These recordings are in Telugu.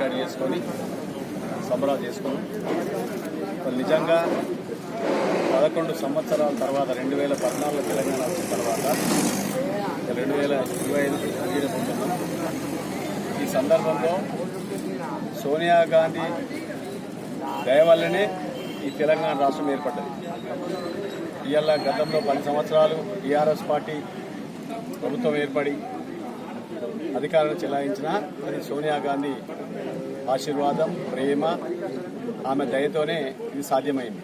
కట్ చేసుకొని సంబరాలు చేసుకున్నాం. నిజంగా 11 సంవత్సరాల తర్వాత 2014 తెలంగాణ వచ్చిన తర్వాత 2025 అడిగిపోతున్నాం. ఈ సందర్భంలో సోనియా గాంధీ దయ వల్లనే ఈ తెలంగాణ రాష్ట్రం ఏర్పడ్డది. ఇవాళ గతంలో 10 సంవత్సరాలు టీఆర్ఎస్ పార్టీ ప్రభుత్వం ఏర్పడి అధికారాన్ని చెలాయించిన అది సోనియా గాంధీ ఆశీర్వాదం, ప్రేమ, ఆమె దయతోనే ఇది సాధ్యమైంది.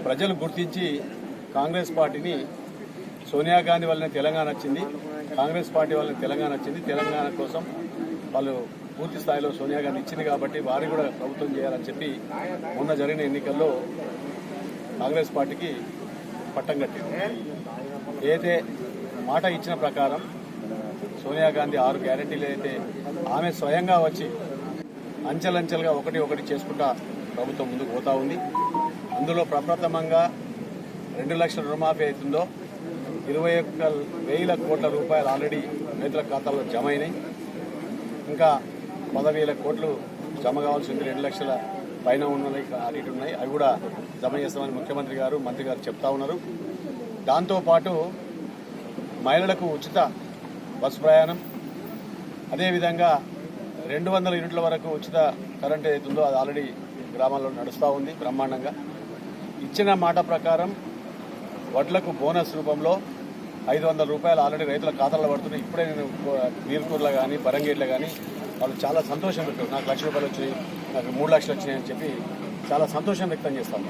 ప్రజలు గుర్తించి కాంగ్రెస్ పార్టీని సోనియా గాంధీ వల్లనే తెలంగాణ వచ్చింది, కాంగ్రెస్ పార్టీ వల్లనే తెలంగాణ వచ్చింది, తెలంగాణ కోసం వాళ్ళు పూర్తి స్థాయిలో సోనియా గాంధీ ఇచ్చింది కాబట్టి వారు కూడా ప్రభుత్వం చేయాలని చెప్పి మొన్న జరిగిన ఎన్నికల్లో కాంగ్రెస్ పార్టీకి పట్టం కట్టింది. ఏదైతే మాట ఇచ్చిన ప్రకారం సోనియా గాంధీ 6 గ్యారెంటీలు అయితే ఆమె స్వయంగా వచ్చి అంచెలంచెలుగా ఒకటి చేసుకుంటా ప్రభుత్వం ముందుకు పోతా ఉంది. అందులో ప్రప్రథమంగా 2 లక్షల రుణమాఫీ అవుతుందో 21,000 కోట్ల రూపాయలు ఆల్రెడీ రైతుల ఖాతాల్లో జమ అయినాయి. ఇంకా 10,000 కోట్లు జమ కావాల్సింది, 2 లక్షల పైన ఉన్నాయి, అటు ఉన్నాయి. అవి కూడా జమ చేస్తామని ముఖ్యమంత్రి గారు, మంత్రి గారు చెప్తా ఉన్నారు. దాంతోపాటు మహిళలకు ఉచిత బస్సు ప్రయాణం, అదేవిధంగా 200 యూనిట్ల వరకు ఉచిత కరెంట్ అవుతుందో అది ఆల్రెడీ గ్రామాల్లో నడుస్తూ ఉంది బ్రహ్మాండంగా. ఇచ్చిన మాట ప్రకారం వడ్లకు బోనస్ రూపంలో 500 రూపాయలు ఆల్రెడీ రైతుల ఖాతాల్లో పడుతున్నాయి. ఇప్పుడే నేను నీర్కూర్లో కానీ బరంగేట్లో కానీ వాళ్ళు చాలా సంతోషం వ్యక్తం, నాకు 1 లక్ష రూపాయలు వచ్చినాయి, నాకు 3 లక్షలు వచ్చినాయి అని చెప్పి చాలా సంతోషం వ్యక్తం చేస్తాము.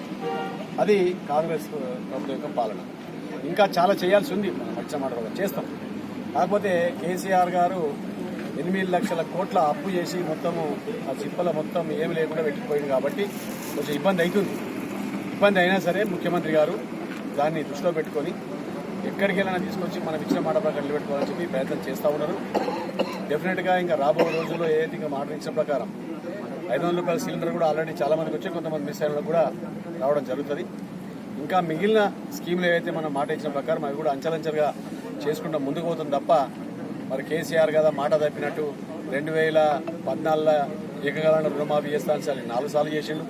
అది కాంగ్రెస్ ప్రభుత్వం యొక్క పాలన. ఇంకా చాలా చేయాల్సి ఉంది, వచ్చిన మాట కూడా చేస్తాం. కాకపోతే కేసీఆర్ గారు 8 లక్షల కోట్ల అప్పు చేసి మొత్తము ఆ చిప్పల మొత్తం ఏమి లేకుండా పెట్టిపోయింది కాబట్టి కొంచెం ఇబ్బంది అవుతుంది. ఇబ్బంది అయినా సరే ముఖ్యమంత్రి గారు దాన్ని దృష్టిలో పెట్టుకొని ఎక్కడికి వెళ్ళినా తీసుకొచ్చి మనం ఇచ్చిన మాట ప్రకారం నిలబెట్టుకోవాలని చెప్పి ప్రయత్నం చేస్తూ ఉన్నారు. డెఫినెట్గా ఇంకా రాబోయే రోజుల్లో ఏదైతే ఇంకా మాట ఇచ్చిన ప్రకారం 500 రూపాయల సిలిండర్ కూడా ఆల్రెడీ చాలా మందికి వచ్చి కొంతమంది మిస్ అయిన కూడా రావడం జరుగుతుంది. ఇంకా మిగిలిన స్కీములు ఏవైతే మనం మాట ఇచ్చిన ప్రకారం అవి కూడా అంచెలంచెలుగా చేసుకుంటూ ముందుకు పోతుంది తప్ప మరి కేసీఆర్ కదా మాట తప్పినట్టు 2014 ఏకకాలంలో రుణమాఫీ చేస్తా అని సరే 4 సార్లు చేసిండు.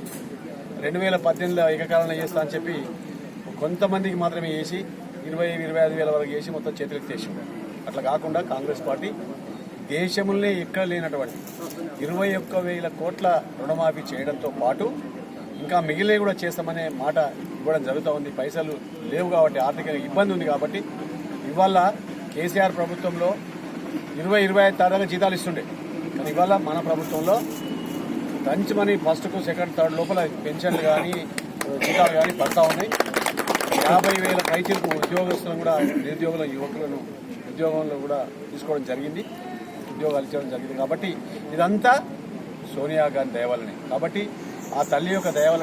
2018 ఏకకాలంలో చేస్తా అని చెప్పి కొంతమందికి మాత్రమే చేసి 20-25 వేల వరకు చేసి మొత్తం చేతులకు తెచ్చిండు. అట్లా కాకుండా కాంగ్రెస్ పార్టీ దేశంలోనే ఎక్కడ లేనటువంటి 21,000 కోట్ల రుణమాఫీ చేయడంతో పాటు ఇంకా మిగిలినవి కూడా చేస్తామనే మాట ఇవ్వడం జరుగుతూ ఉంది. పైసలు లేవు కాబట్టి ఆర్థికంగా ఇబ్బంది ఉంది కాబట్టి ఇవాళ కేసీఆర్ ప్రభుత్వంలో 20-25 తారీఖు జీతాలు ఇస్తుండే, కానీ ఇవాళ మన ప్రభుత్వంలో లంచ్ మనీ ఫస్ట్కు సెకండ్ థర్డ్ లోపల పెన్షన్లు కానీ జీతాలు కానీ పడతా ఉన్నాయి. 50,000 పైచీలకు ఉద్యోగస్తులను కూడా నిరుద్యోగుల యువకులను ఉద్యోగంలో కూడా తీసుకోవడం జరిగింది, ఉద్యోగాలు ఇచ్చడం జరిగింది. కాబట్టి ఇదంతా సోనియా గాంధీ దయ వల్లనే. కాబట్టి ఆ తల్లి యొక్క దయ వల్ల